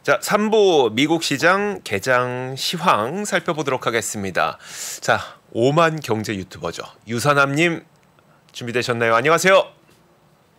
자, 3부 미국 시장 개장 시황 살펴보도록 하겠습니다. 자, 오만 경제 유튜버죠. 유선암님 준비되셨나요? 안녕하세요.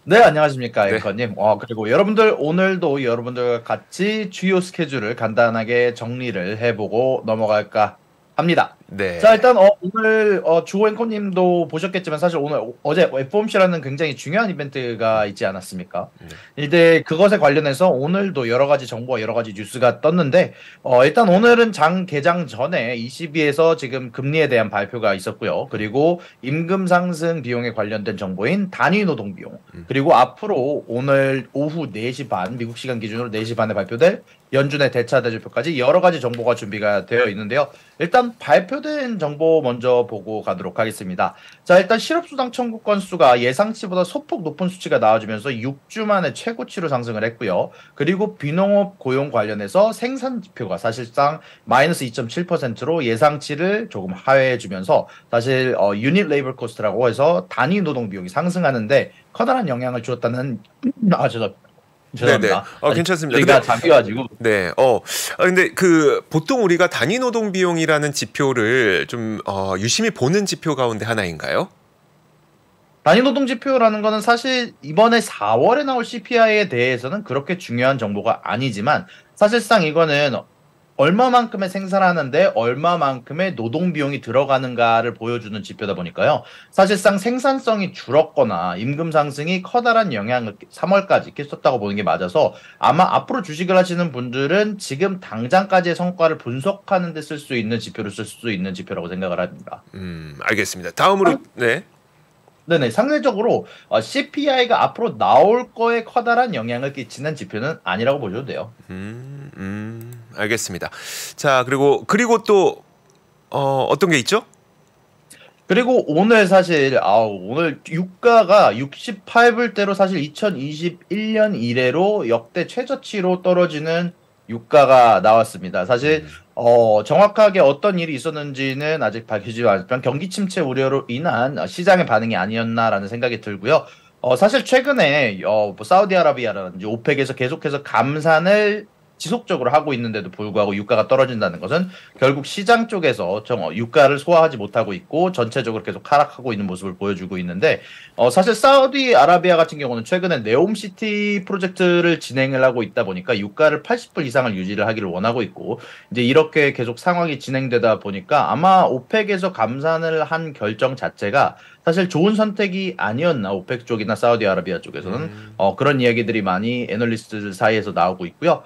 네, 안녕하십니까, 네. 앵커님. 그리고 여러분들, 오늘도 여러분들과 같이 주요 스케줄을 간단하게 정리를 해보고 넘어갈까 합니다. 자, 네. 일단, 오늘, 주호 앵커님도 보셨겠지만, 사실 오늘, 어제 FOMC라는 굉장히 중요한 이벤트가 있지 않았습니까? 네. 이제 그것에 관련해서 오늘도 여러 가지 정보와 여러 가지 뉴스가 떴는데, 일단 오늘은 장 개장 전에 ECB에서 지금 금리에 대한 발표가 있었고요. 그리고 임금 상승 비용에 관련된 정보인 단위 노동 비용, 그리고 앞으로 오늘 오후 4시 반, 미국 시간 기준으로 4시 반에 발표될 연준의 대차 대조표까지 여러 가지 정보가 준비가 되어 있는데요. 일단 발표된 정보 먼저 보고 가도록 하겠습니다. 자, 일단 실업수당 청구 건수가 예상치보다 소폭 높은 수치가 나와주면서 6주 만에 최고치로 상승을 했고요. 그리고 비농업 고용 관련해서 생산 지표가 사실상 마이너스 2.7%로 예상치를 조금 하회해주면서 사실 유닛 레이버 코스트라고 해서 단위 노동 비용이 상승하는데 커다란 영향을 주었다는 네네. 죄송합니다. 괜찮습니다. 우리가 근데 잡혀가지고 네. 근데 보통 우리가 단위 노동 비용이라는 지표를 좀 유심히 보는 지표 가운데 하나인가요? 단위 노동 지표라는 거는 사실 이번에 4월에 나올 CPI에 대해서는 그렇게 중요한 정보가 아니지만 사실상 이거는 얼마만큼의 생산하는데 얼마만큼의 노동 비용이 들어가는가를 보여주는 지표다 보니까요. 사실상 생산성이 줄었거나 임금 상승이 커다란 영향을 3월까지 끼쳤다고 보는 게 맞아서 아마 앞으로 주식을 하시는 분들은 지금 당장까지의 성과를 분석하는 데 쓸 수 있는 지표를 쓸 수 있는 지표라고 생각을 합니다. 알겠습니다. 다음으로 네. 네네, 상대적으로 CPI가 앞으로 나올 거에 커다란 영향을 끼치는 지표는 아니라고 보셔도 돼요. 알겠습니다. 자, 그리고 또 어떤 게 있죠? 그리고 오늘 사실 오늘 유가가 68불대로 사실 2021년 이래로 역대 최저치로 떨어지는 유가가 나왔습니다. 사실 정확하게 어떤 일이 있었는지는 아직 밝히지 않았지만 경기 침체 우려로 인한 시장의 반응이 아니었나라는 생각이 들고요. 사실 최근에 뭐 사우디아라비아라든지 오펙에서 계속해서 감산을 지속적으로 하고 있는데도 불구하고 유가가 떨어진다는 것은 결국 시장 쪽에서 유가를 소화하지 못하고 있고 전체적으로 계속 하락하고 있는 모습을 보여주고 있는데 사실 사우디아라비아 같은 경우는 최근에 네옴시티 프로젝트를 진행을 하고 있다 보니까 유가를 80불 이상을 유지를 하기를 원하고 있고 이제 이렇게 계속 상황이 진행되다 보니까 아마 오펙에서 감산을 한 결정 자체가 사실 좋은 선택이 아니었나 오펙 쪽이나 사우디아라비아 쪽에서는 그런 이야기들이 많이 애널리스트들 사이에서 나오고 있고요.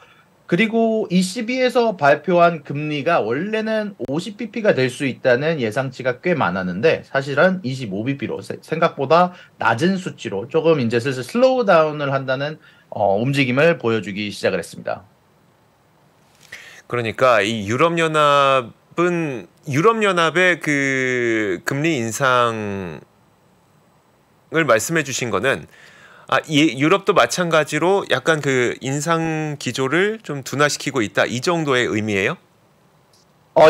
그리고 ECB에서 발표한 금리가 원래는 50bp가 될 수 있다는 예상치가 꽤 많았는데 사실은 25bp로 생각보다 낮은 수치로 조금 이제 슬슬 슬로우 다운을 한다는 움직임을 보여주기 시작을 했습니다. 그러니까 이 유럽연합의 그 금리 인상을 말씀해 주신 거는 유럽도 마찬가지로 약간 그 인상 기조를 좀 둔화시키고 있다. 이 정도의 의미예요?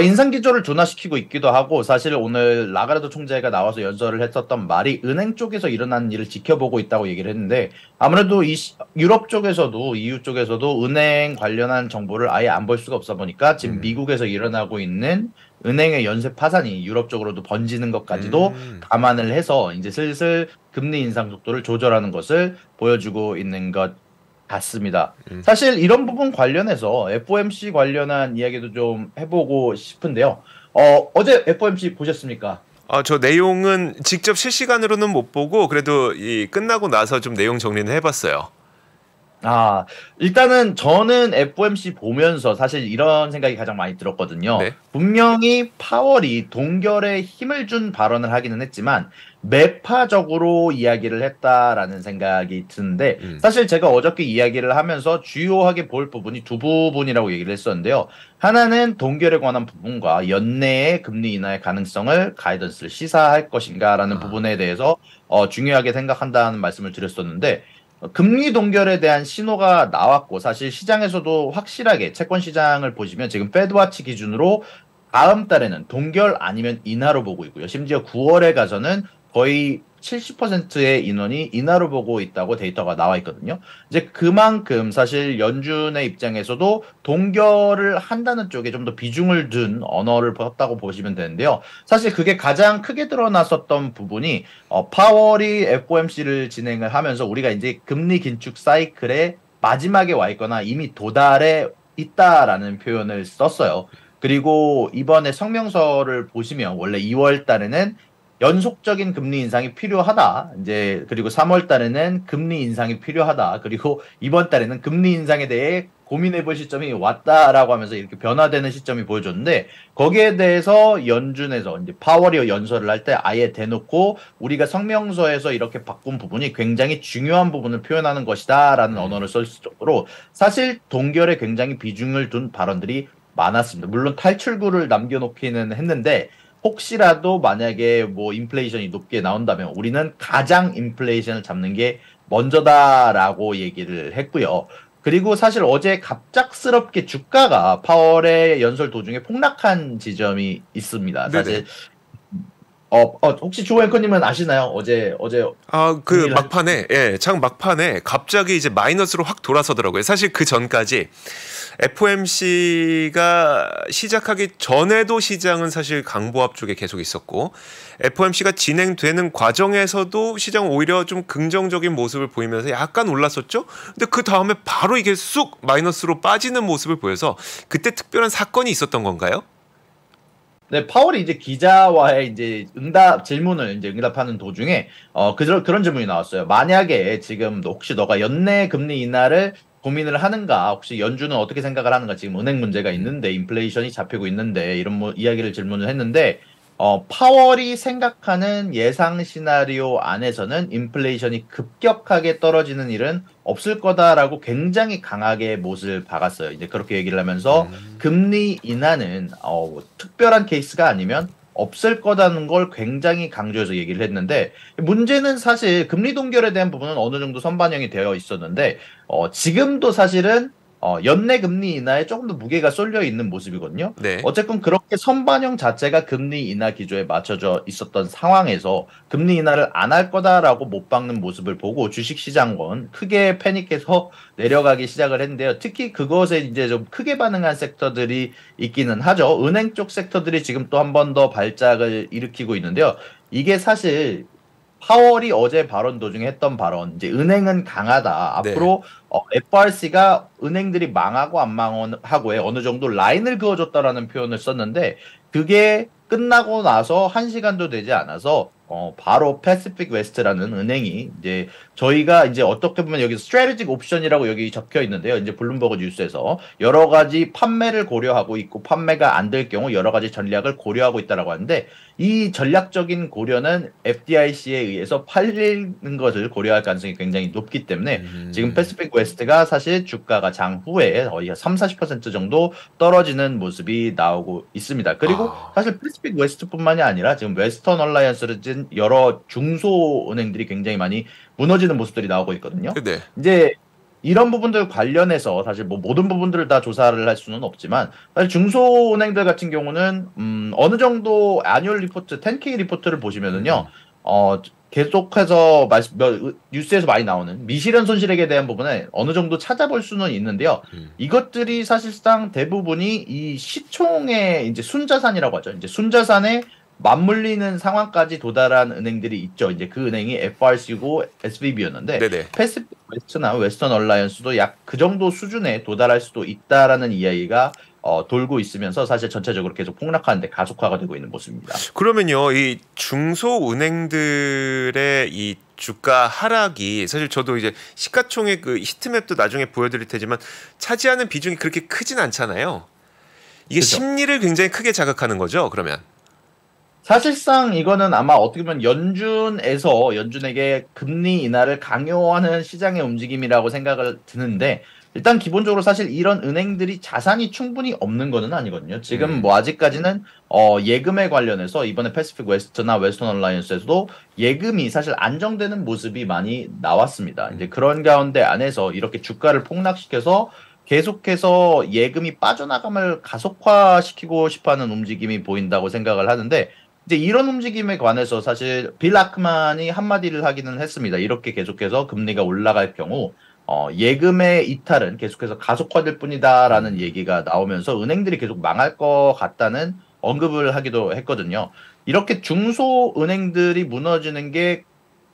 인상 기조를 둔화시키고 있기도 하고 사실 오늘 라가르도 총재가 나와서 연설을 했었던 말이 은행 쪽에서 일어나는 일을 지켜보고 있다고 얘기를 했는데 아무래도 유럽 쪽에서도 EU 쪽에서도 은행 관련한 정보를 아예 안 볼 수가 없어 보니까 지금 미국에서 일어나고 있는 은행의 연쇄 파산이 유럽 쪽으로도 번지는 것까지도 감안을 해서 이제 슬슬 금리 인상 속도를 조절하는 것을 보여주고 있는 것 같습니다. 사실 이런 부분 관련해서 FOMC 관련한 이야기도 좀 해보고 싶은데요. 어제 FOMC 보셨습니까? 저 내용은 직접 실시간으로는 못 보고 그래도 끝나고 나서 좀 내용 정리는 해봤어요. 일단은 저는 FOMC 보면서 사실 이런 생각이 가장 많이 들었거든요. 네. 분명히 파월이 동결에 힘을 준 발언을 하기는 했지만 매파적으로 이야기를 했다라는 생각이 드는데 사실 제가 어저께 이야기를 하면서 주요하게 볼 부분이 두 부분이라고 얘기를 했었는데요. 하나는 동결에 관한 부분과 연내의 금리 인하의 가능성을 가이던스를 시사할 것인가라는 부분에 대해서 중요하게 생각한다는 말씀을 드렸었는데 금리 동결에 대한 신호가 나왔고 사실 시장에서도 확실하게 채권 시장을 보시면 지금 페드와치 기준으로 다음 달에는 동결 아니면 인하로 보고 있고요. 심지어 9월에 가서는 거의 70%의 인원이 인하로 보고 있다고 데이터가 나와 있거든요. 이제 그만큼 사실 연준의 입장에서도 동결을 한다는 쪽에 좀 더 비중을 둔 언어를 썼다고 보시면 되는데요. 사실 그게 가장 크게 드러났었던 부분이 파월이 FOMC를 진행을 하면서 우리가 이제 금리 긴축 사이클의 마지막에 와 있거나 이미 도달해 있다라는 표현을 썼어요. 그리고 이번에 성명서를 보시면 원래 2월 달에는 연속적인 금리 인상이 필요하다. 이제 그리고 3월 달에는 금리 인상이 필요하다. 그리고 이번 달에는 금리 인상에 대해 고민해 볼 시점이 왔다라고 하면서 이렇게 변화되는 시점이 보여줬는데 거기에 대해서 연준에서 이제 파월이 연설을 할 때 아예 대놓고 우리가 성명서에서 이렇게 바꾼 부분이 굉장히 중요한 부분을 표현하는 것이다라는 언어를 쓸 정도로 사실 동결에 굉장히 비중을 둔 발언들이 많았습니다. 물론 탈출구를 남겨놓기는 했는데 혹시라도 만약에 뭐 인플레이션이 높게 나온다면 우리는 가장 인플레이션을 잡는 게 먼저다라고 얘기를 했고요. 그리고 사실 어제 갑작스럽게 주가가 파월의 연설 도중에 폭락한 지점이 있습니다. 네네. 사실 혹시 조 앵커님은 아시나요? 어제 그 막판에, 예, 장 막판에 갑자기 이제 마이너스로 확 돌아서더라고요. 사실 그 전까지 FOMC가 시작하기 전에도 시장은 사실 강보합 쪽에 계속 있었고, FOMC가 진행되는 과정에서도 시장은 오히려 좀 긍정적인 모습을 보이면서 약간 올랐었죠. 근데 그 다음에 바로 이게 쑥 마이너스로 빠지는 모습을 보여서 그때 특별한 사건이 있었던 건가요? 네, 파월이 이제 기자와의 이제 질문을 이제 응답하는 도중에, 그런 질문이 나왔어요. 만약에 지금 혹시 너가 연내 금리 인하를 고민을 하는가, 혹시 연준은 어떻게 생각을 하는가, 지금 은행 문제가 있는데, 인플레이션이 잡히고 있는데, 이런 뭐 이야기를 질문을 했는데, 파월이 생각하는 예상 시나리오 안에서는 인플레이션이 급격하게 떨어지는 일은 없을 거다라고 굉장히 강하게 못을 박았어요. 이제 그렇게 얘기를 하면서 금리 인하는 특별한 케이스가 아니면 없을 거다는 걸 굉장히 강조해서 얘기를 했는데 문제는 사실 금리 동결에 대한 부분은 어느 정도 선반영이 되어 있었는데 지금도 사실은 연내 금리 인하에 조금 더 무게가 쏠려 있는 모습이거든요. 네. 어쨌든 그렇게 선반영 자체가 금리 인하 기조에 맞춰져 있었던 상황에서 금리 인하를 안 할 거다라고 못 박는 모습을 보고 주식시장은 크게 패닉해서 내려가기 시작을 했는데요. 특히 그것에 이제 좀 크게 반응한 섹터들이 있기는 하죠. 은행 쪽 섹터들이 지금 또 한 번 더 발작을 일으키고 있는데요. 이게 사실 파월이 어제 발언 도중에 했던 발언, 이제 은행은 강하다. 네. 앞으로 FRC가 은행들이 망하고 안 망하고에 어느 정도 라인을 그어줬다라는 표현을 썼는데 그게 끝나고 나서 1시간도 되지 않아서 바로 패시픽 웨스트라는 은행이 이제 저희가 이제 어떻게 보면 여기 스트래티직 옵션이라고 여기 적혀 있는데요. 이제 블룸버그 뉴스에서 여러 가지 판매를 고려하고 있고 판매가 안 될 경우 여러 가지 전략을 고려하고 있다라고 하는데 이 전략적인 고려는 FDIC에 의해서 팔리는 것을 고려할 가능성이 굉장히 높기 때문에 지금 패시픽 웨스트가 사실 주가가 장 후에 거의 30-40% 정도 떨어지는 모습이 나오고 있습니다. 그리고 사실 패시픽 웨스트뿐만이 아니라 지금 웨스턴 얼라이언스를 진 여러 중소은행들이 굉장히 많이 무너지는 모습들이 나오고 있거든요. 네. 이제 이런 부분들 관련해서 사실 뭐 모든 부분들을 다 조사를 할 수는 없지만 사실 중소은행들 같은 경우는 어느 정도 애뉴얼 리포트, 10K 리포트를 보시면은요. 계속해서 뉴스에서 많이 나오는 미실현 손실액에 대한 부분에 어느 정도 찾아볼 수는 있는데요. 이것들이 사실상 대부분이 이 시총의 이제 순자산이라고 하죠. 이제 순자산에 맞물리는 상황까지 도달한 은행들이 있죠. 이제 그 은행이 FRC고 SVB였는데 패시픽 웨스트나 웨스턴 얼라이언스도 약 그 정도 수준에 도달할 수도 있다라는 이야기가 돌고 있으면서 사실 전체적으로 계속 폭락하는데 가속화가 되고 있는 모습입니다. 그러면요, 이 중소은행들의 이 주가 하락이 사실 저도 이제 시가총액 그 히트맵도 나중에 보여드릴 테지만 차지하는 비중이 그렇게 크진 않잖아요. 이게 그렇죠. 심리를 굉장히 크게 자극하는 거죠. 그러면 사실상 이거는 아마 어떻게 보면 연준에게 금리 인하를 강요하는 시장의 움직임이라고 생각을 드는데 일단 기본적으로 사실 이런 은행들이 자산이 충분히 없는 거는 아니거든요. 지금 뭐 아직까지는 예금에 관련해서 이번에 패시픽 웨스트나 웨스턴 얼라이언스에서도 예금이 사실 안정되는 모습이 많이 나왔습니다. 이제 그런 가운데 안에서 이렇게 주가를 폭락시켜서 계속해서 예금이 빠져나감을 가속화시키고 싶어하는 움직임이 보인다고 생각을 하는데 이제 이런 움직임에 관해서 사실 빌 아크만이 한마디를 하기는 했습니다. 이렇게 계속해서 금리가 올라갈 경우 예금의 이탈은 계속해서 가속화될 뿐이다라는 얘기가 나오면서 은행들이 계속 망할 것 같다는 언급을 하기도 했거든요. 이렇게 중소은행들이 무너지는 게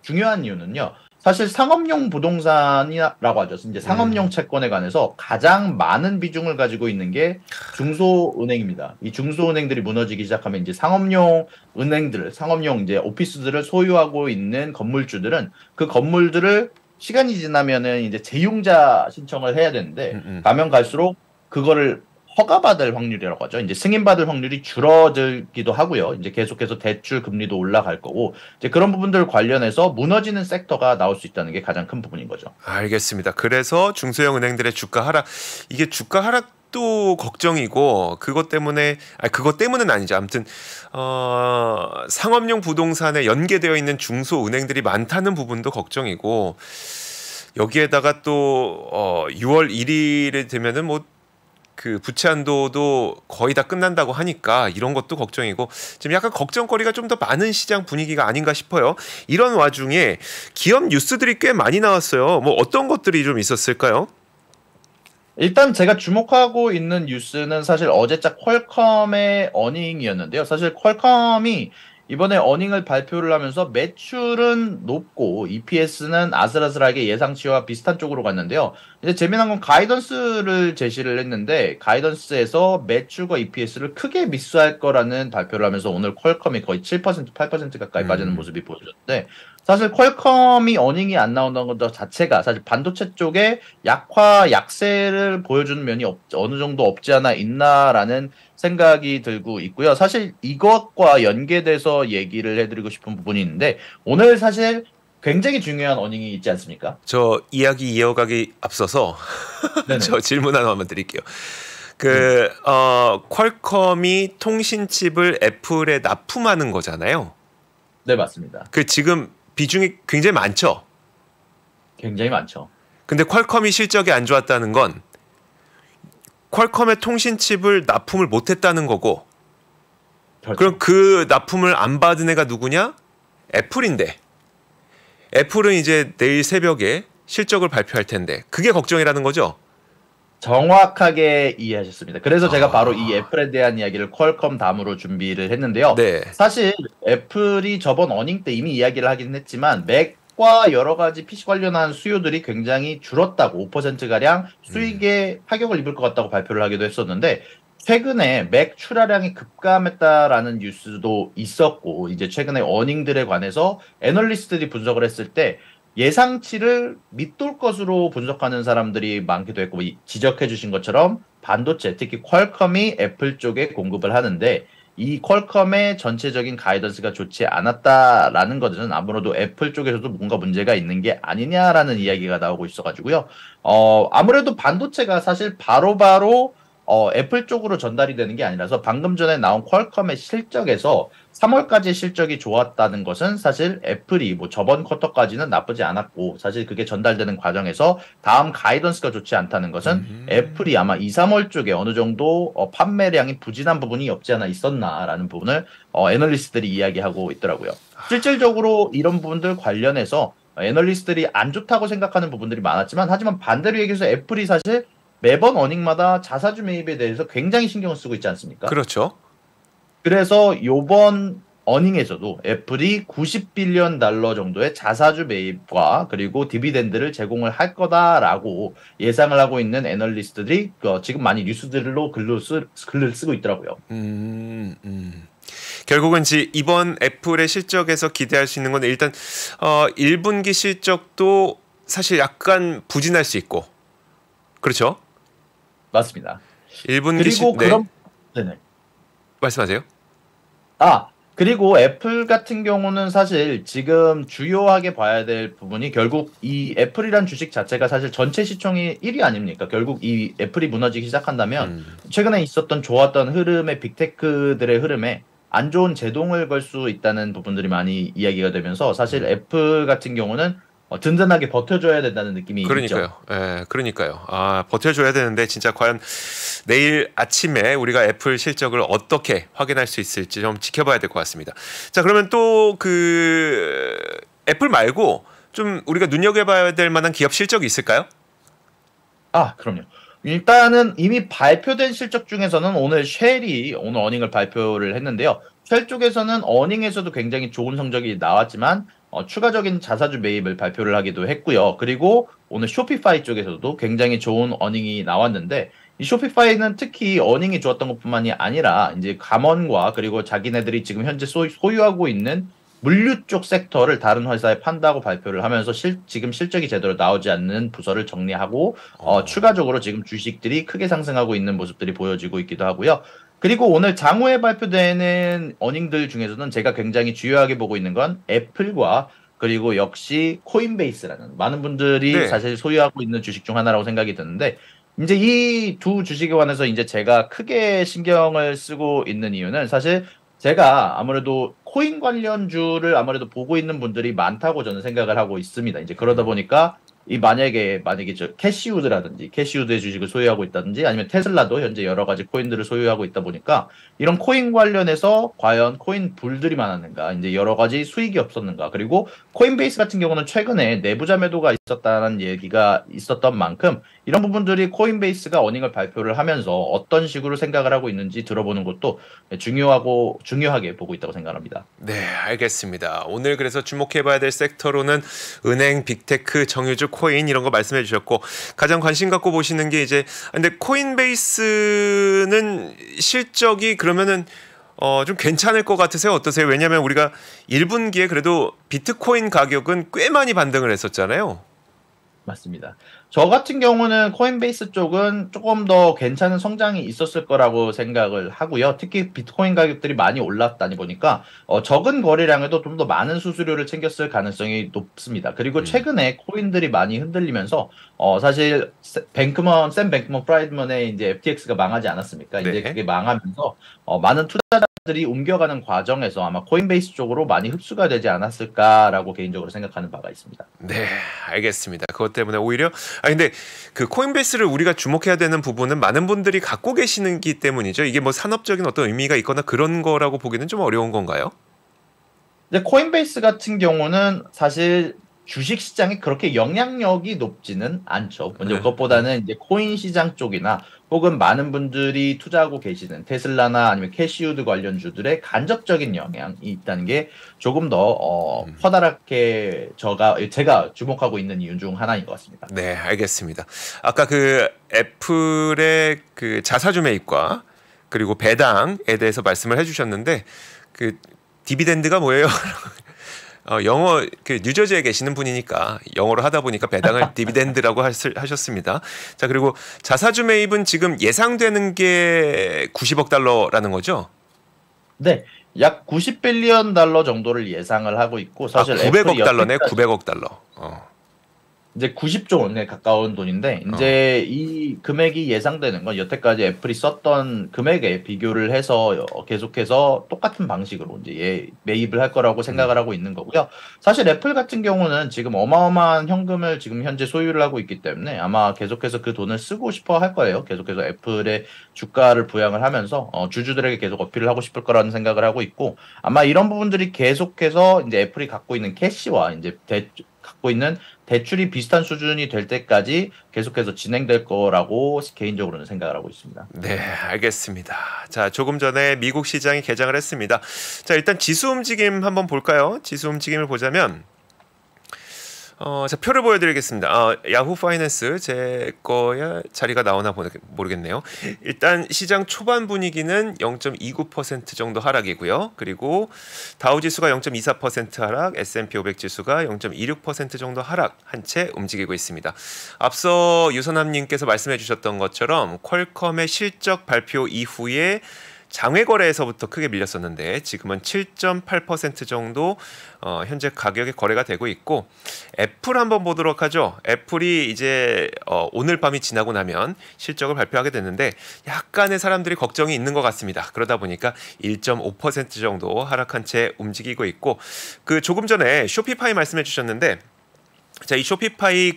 중요한 이유는요. 사실 상업용 부동산이라고 하죠. 이제 상업용 채권에 관해서 가장 많은 비중을 가지고 있는 게 중소은행입니다. 이 중소은행들이 무너지기 시작하면 이제 상업용 은행들, 상업용 이제 오피스들을 소유하고 있는 건물주들은 그 건물들을 시간이 지나면은 이제 재융자 신청을 해야 되는데 가면 갈수록 그거를 허가받을 확률이라고 하죠. 이제 승인받을 확률이 줄어들기도 하고요. 이제 계속해서 대출 금리도 올라갈 거고 이제 그런 부분들 관련해서 무너지는 섹터가 나올 수 있다는 게 가장 큰 부분인 거죠. 알겠습니다. 그래서 중소형 은행들의 주가 하락, 이게 주가 하락도 걱정이고 그것 때문에 그것 때문은 아니죠. 아무튼 상업용 부동산에 연계되어 있는 중소 은행들이 많다는 부분도 걱정이고 여기에다가 또 6월 1일이 되면은 뭐 그 부채 한도도 거의 다 끝난다고 하니까 이런 것도 걱정이고 지금 약간 걱정거리가 좀 더 많은 시장 분위기가 아닌가 싶어요. 이런 와중에 기업 뉴스들이 꽤 많이 나왔어요. 뭐 어떤 것들이 좀 있었을까요? 일단 제가 주목하고 있는 뉴스는 사실 어제자 퀄컴의 어닝이었는데요. 사실 퀄컴이 이번에 어닝을 발표를 하면서 매출은 높고 EPS는 아슬아슬하게 예상치와 비슷한 쪽으로 갔는데요. 이제 재미난 건 가이던스를 제시를 했는데 가이던스에서 매출과 EPS를 크게 미스할 거라는 발표를 하면서 오늘 퀄컴이 거의 7%, 8% 가까이 빠지는 모습이 보여졌는데 사실 퀄컴이 어닝이 안 나온다는 것 자체가 사실 반도체 쪽에 약세를 보여주는 면이 어느 정도 없지 않아 있나라는 생각이 들고 있고요. 사실 이것과 연계돼서 얘기를 해드리고 싶은 부분이 있는데 오늘 사실 굉장히 중요한 어닝이 있지 않습니까? 저 이야기 이어가기 앞서서 저 질문 하나만 드릴게요. 퀄컴이 통신칩을 애플에 납품하는 거잖아요. 네, 맞습니다. 그 지금 비중이 굉장히 많죠. 굉장히 많죠. 근데 퀄컴이 실적이 안 좋았다는 건 퀄컴의 통신칩을 납품을 못했다는 거고, 그렇죠. 그럼 그 납품을 안 받은 애가 누구냐? 애플인데. 애플은 이제 내일 새벽에 실적을 발표할 텐데 그게 걱정이라는 거죠? 정확하게 이해하셨습니다. 그래서 제가 바로 이 애플에 대한 이야기를 퀄컴 다음으로 준비를 했는데요. 네. 사실 애플이 저번 어닝 때 이미 이야기를 하긴 했지만 맥과 여러 가지 PC 관련한 수요들이 굉장히 줄었다고 5%가량 수익에 타격을 입을 것 같다고 발표를 하기도 했었는데 최근에 맥 출하량이 급감했다라는 뉴스도 있었고 이제 최근에 어닝들에 관해서 애널리스트들이 분석을 했을 때 예상치를 밑돌 것으로 분석하는 사람들이 많기도 했고 지적해 주신 것처럼 반도체 특히 퀄컴이 애플 쪽에 공급을 하는데 이 퀄컴의 전체적인 가이던스가 좋지 않았다라는 것은 아무래도 애플 쪽에서도 뭔가 문제가 있는 게 아니냐라는 이야기가 나오고 있어가지고요. 아무래도 반도체가 사실 바로바로 애플 쪽으로 전달이 되는 게 아니라서 방금 전에 나온 퀄컴의 실적에서 3월까지 실적이 좋았다는 것은 사실 애플이 뭐 저번 쿼터까지는 나쁘지 않았고 사실 그게 전달되는 과정에서 다음 가이던스가 좋지 않다는 것은 애플이 아마 2, 3월 쪽에 어느 정도 판매량이 부진한 부분이 없지 않아 있었나라는 부분을 애널리스트들이 이야기하고 있더라고요. 실질적으로 이런 부분들 관련해서 애널리스트들이 안 좋다고 생각하는 부분들이 많았지만 하지만 반대로 얘기해서 애플이 사실 매번 어닝마다 자사주 매입에 대해서 굉장히 신경을 쓰고 있지 않습니까? 그렇죠. 그래서 요번 어닝에서도 애플이 90빌리언 달러 정도의 자사주 매입과 그리고 디비덴드를 제공을 할 거다라고 예상을 하고 있는 애널리스트들이 지금 많이 뉴스들로 글을 쓰고 있더라고요. 결국은 이번 애플의 실적에서 기대할 수 있는 건 일단 1분기 실적도 사실 약간 부진할 수 있고 그렇죠? 맞습니다. 1분기 그리고 네네. 말씀하세요. 그리고 애플 같은 경우는 사실 지금 주요하게 봐야 될 부분이 결국 이 애플이란 주식 자체가 사실 전체 시총이 1위 아닙니까? 결국 이 애플이 무너지기 시작한다면 최근에 있었던 좋았던 흐름의 빅테크들의 흐름에 안 좋은 제동을 걸 수 있다는 부분들이 많이 이야기가 되면서 사실 애플 같은 경우는 든든하게 버텨줘야 된다는 느낌이 그러니까요. 있죠. 예, 그러니까요. 아, 버텨줘야 되는데 진짜 과연 내일 아침에 우리가 애플 실적을 어떻게 확인할 수 있을지 좀 지켜봐야 될 것 같습니다. 자, 그러면 또 그 애플 말고 좀 우리가 눈여겨봐야 될 만한 기업 실적이 있을까요? 그럼요. 일단은 이미 발표된 실적 중에서는 오늘 쉘이 오늘 어닝을 발표를 했는데요. 쉘 쪽에서는 어닝에서도 굉장히 좋은 성적이 나왔지만 추가적인 자사주 매입을 발표를 하기도 했고요. 그리고 오늘 쇼피파이 쪽에서도 굉장히 좋은 어닝이 나왔는데 이 쇼피파이는 특히 어닝이 좋았던 것뿐만이 아니라 이제 감원과 그리고 자기네들이 지금 현재 소유하고 있는 물류 쪽 섹터를 다른 회사에 판다고 발표를 하면서 지금 실적이 제대로 나오지 않는 부서를 정리하고 추가적으로 지금 주식들이 크게 상승하고 있는 모습들이 보여지고 있기도 하고요. 그리고 오늘 장후에 발표되는 어닝들 중에서는 제가 굉장히 중요하게 보고 있는 건 애플과 그리고 역시 코인베이스라는 많은 분들이 네. 사실 소유하고 있는 주식 중 하나라고 생각이 드는데 이제 이 두 주식에 관해서 이제 제가 크게 신경을 쓰고 있는 이유는 사실 제가 아무래도 코인 관련주를 아무래도 보고 있는 분들이 많다고 저는 생각을 하고 있습니다. 이제 그러다 보니까 이 만약에 저 캐시우드라든지 캐시우드의 주식을 소유하고 있다든지 아니면 테슬라도 현재 여러 가지 코인들을 소유하고 있다 보니까 이런 코인 관련해서 과연 코인 불들이 많았는가 이제 여러 가지 수익이 없었는가 그리고 코인베이스 같은 경우는 최근에 내부자 매도가 있었다는 얘기가 있었던 만큼 이런 부분들이 코인베이스가 어닝을 발표를 하면서 어떤 식으로 생각을 하고 있는지 들어보는 것도 중요하게 보고 있다고 생각합니다. 네, 알겠습니다. 오늘 그래서 주목해봐야 될 섹터로는 은행, 빅테크, 정유주, 코인 이런 거 말씀해 주셨고 가장 관심 갖고 보시는 게 이제 근데 코인베이스는 실적이 그러면은 좀 괜찮을 것 같으세요? 어떠세요? 왜냐하면 우리가 1분기에 그래도 비트코인 가격은 꽤 많이 반등을 했었잖아요. 맞습니다. 저 같은 경우는 코인베이스 쪽은 조금 더 괜찮은 성장이 있었을 거라고 생각을 하고요. 특히 비트코인 가격들이 많이 올랐다니 보니까 적은 거래량에도 좀 더 많은 수수료를 챙겼을 가능성이 높습니다. 그리고 최근에 코인들이 많이 흔들리면서 사실 샘 뱅크먼 프라이드먼의 이제 FTX가 망하지 않았습니까? 네. 이제 그게 망하면서 많은 투자자들이 옮겨가는 과정에서 아마 코인베이스 쪽으로 많이 흡수가 되지 않았을까라고 개인적으로 생각하는 바가 있습니다. 네, 알겠습니다. 그것 때문에 오히려 근데 그 코인베이스를 우리가 주목해야 되는 부분은 많은 분들이 갖고 계시는기 때문이죠. 이게 뭐 산업적인 어떤 의미가 있거나 그런 거라고 보기는 좀 어려운 건가요? 이제 코인베이스 같은 경우는 사실 주식 시장이 그렇게 영향력이 높지는 않죠. 먼저 네. 그것보다는 이제 코인 시장 쪽이나 혹은 많은 분들이 투자하고 계시는 테슬라나 아니면 캐시우드 관련주들의 간접적인 영향이 있다는 게 조금 더 커다랗게 제가 주목하고 있는 이유 중 하나인 것 같습니다. 네, 알겠습니다. 아까 그 애플의 그 자사주 매입과 그리고 배당에 대해서 말씀을 해주셨는데 그 디비덴드가 뭐예요? 영어 그 뉴저지에 계시는 분이니까 영어로 하다 보니까 배당을 디비덴드라고 하셨습니다. 자, 그리고 자사주 매입은 지금 예상되는 게 90억 달러라는 거죠? 네, 약 90빌리언 달러 정도를 예상을 하고 있고 사실 900억 달러네, 900억 달러. 이제 90조 원에 가까운 돈인데 이제 이 금액이 예상되는 건 여태까지 애플이 썼던 금액에 비교를 해서 계속해서 똑같은 방식으로 이제 매입을 할 거라고 생각을 하고 있는 거고요. 사실 애플 같은 경우는 지금 어마어마한 현금을 지금 현재 소유를 하고 있기 때문에 아마 계속해서 그 돈을 쓰고 싶어 할 거예요. 계속해서 애플의 주가를 부양을 하면서 주주들에게 계속 어필을 하고 싶을 거라는 생각을 하고 있고 아마 이런 부분들이 계속해서 이제 애플이 갖고 있는 캐시와 이제 갖고 있는 대출이 비슷한 수준이 될 때까지 계속해서 진행될 거라고 개인적으로는 생각을 하고 있습니다. 네, 알겠습니다. 자, 조금 전에 미국 시장이 개장을 했습니다. 자, 일단 지수 움직임 한번 볼까요? 지수 움직임을 보자면 자, 표를 보여드리겠습니다. 야후 파이낸스 제 거야 자리가 나오나 모르겠네요. 일단 시장 초반 분위기는 0.29% 정도 하락이고요. 그리고 다우 지수가 0.24% 하락, S&P 500 지수가 0.26% 정도 하락한 채 움직이고 있습니다. 앞서 유선남님께서 말씀해주셨던 것처럼 퀄컴의 실적 발표 이후에 장외 거래에서부터 크게 밀렸었는데 지금은 7.8% 정도 현재 가격에 거래가 되고 있고 애플 한번 보도록 하죠. 애플이 이제 오늘 밤이 지나고 나면 실적을 발표하게 됐는데 약간의 사람들이 걱정이 있는 것 같습니다. 그러다 보니까 1.5% 정도 하락한 채 움직이고 있고 그 조금 전에 쇼피파이 말씀해 주셨는데 자, 이 쇼피파이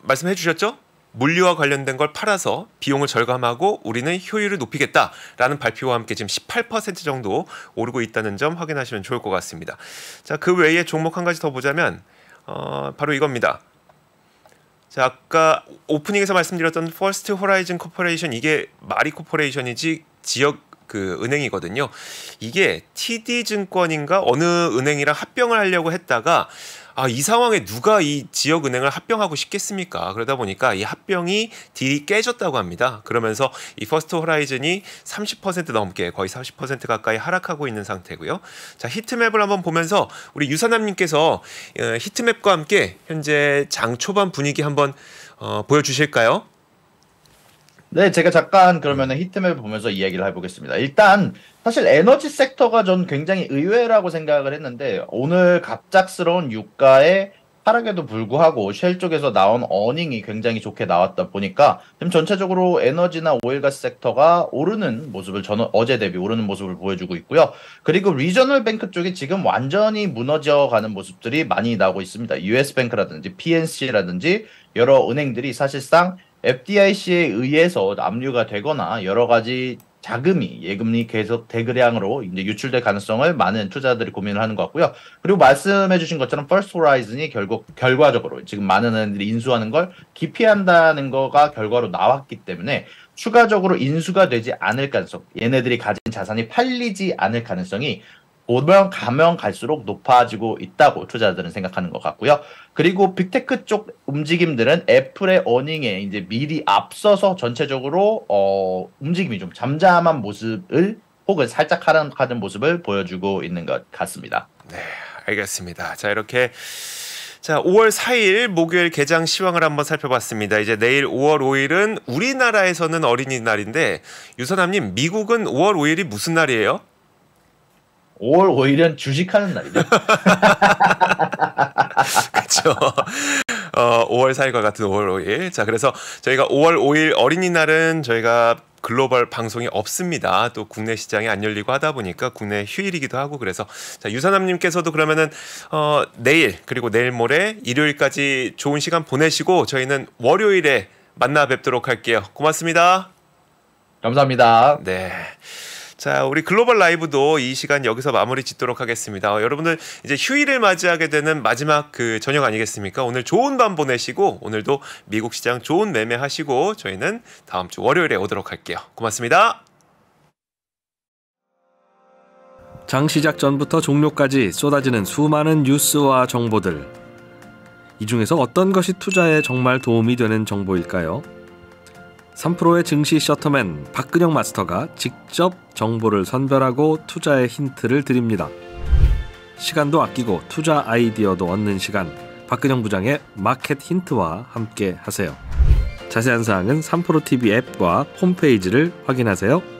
말씀해 주셨죠? 물류와 관련된 걸 팔아서 비용을 절감하고 우리는 효율을 높이겠다라는 발표와 함께 지금 18% 정도 오르고 있다는 점 확인하시면 좋을 것 같습니다. 자, 그 외에 종목 한 가지 더 보자면 바로 이겁니다. 자, 아까 오프닝에서 말씀드렸던 퍼스트 호라이즌 코퍼레이션, 이게 마리 코퍼레이션이지 지역 은행이거든요. 이게 TD증권인가 어느 은행이랑 합병을 하려고 했다가 이 상황에 누가 이 지역 은행을 합병하고 싶겠습니까? 그러다 보니까 이 합병이 딜이 깨졌다고 합니다. 그러면서 이 퍼스트 호라이즌이 30% 넘게, 거의 40% 가까이 하락하고 있는 상태고요. 자, 히트맵을 한번 보면서 우리 유사남님께서 히트맵과 함께 현재 장 초반 분위기 한번 보여주실까요? 네, 제가 잠깐 그러면 히트맵을 보면서 이야기를 해보겠습니다. 일단 사실 에너지 섹터가 전 굉장히 의외라고 생각을 했는데, 오늘 갑작스러운 유가의 하락에도 불구하고 쉘 쪽에서 나온 어닝이 굉장히 좋게 나왔다 보니까 지금 전체적으로 에너지나 오일가스 섹터가 오르는 모습을, 저는 어제 대비 오르는 모습을 보여주고 있고요. 그리고 리저널 뱅크 쪽이 지금 완전히 무너져가는 모습들이 많이 나오고 있습니다. US뱅크라든지 PNC라든지 여러 은행들이 사실상 FDIC에 의해서 압류가 되거나 여러 가지 자금이, 예금이 계속 대거량으로 이제 유출될 가능성을 많은 투자자들이 고민을 하는 것 같고요. 그리고 말씀해주신 것처럼 퍼스트 호라이즌이 결과적으로 지금 많은 은행들이 인수하는 걸 기피한다는 거가 결과로 나왔기 때문에 추가적으로 인수가 되지 않을 가능성, 얘네들이 가진 자산이 팔리지 않을 가능성이 가면 갈수록 높아지고 있다고 투자자들은 생각하는 것 같고요. 그리고 빅테크 쪽 움직임들은 애플의 어닝에 이제 미리 앞서서 전체적으로 움직임이 좀 잠잠한 모습을, 혹은 살짝 하락하는 모습을 보여주고 있는 것 같습니다. 네, 알겠습니다. 자, 이렇게 5월 4일 목요일 개장 시황을 한번 살펴봤습니다. 이제 내일 5월 5일은 우리나라에서는 어린이날인데, 유선남님, 미국은 5월 5일이 무슨 날이에요? 5월 5일은 주식하는 날이죠. 그렇죠. 5월 4일과 같은 5월 5일. 자, 그래서 저희가 5월 5일 어린이날은 저희가 글로벌 방송이 없습니다. 또 국내 시장이 안 열리고 하다 보니까 국내 휴일이기도 하고, 그래서 자, 유사남님께서도 그러면은 내일, 그리고 내일 모레 일요일까지 좋은 시간 보내시고 저희는 월요일에 만나 뵙도록 할게요. 고맙습니다. 감사합니다. 네. 자, 우리 글로벌 라이브도 이 시간 여기서 마무리 짓도록 하겠습니다. 여러분들 이제 휴일을 맞이하게 되는 마지막 저녁 아니겠습니까? 오늘 좋은 밤 보내시고, 오늘도 미국 시장 좋은 매매하시고, 저희는 다음 주 월요일에 오도록 할게요. 고맙습니다. 장 시작 전부터 종료까지 쏟아지는 수많은 뉴스와 정보들. 이 중에서 어떤 것이 투자에 정말 도움이 되는 정보일까요? 3프로의 증시 셔터맨 박근영 마스터가 직접 정보를 선별하고 투자의 힌트를 드립니다. 시간도 아끼고 투자 아이디어도 얻는 시간, 박근영 부장의 마켓 힌트와 함께 하세요. 자세한 사항은 3프로 TV 앱과 홈페이지를 확인하세요.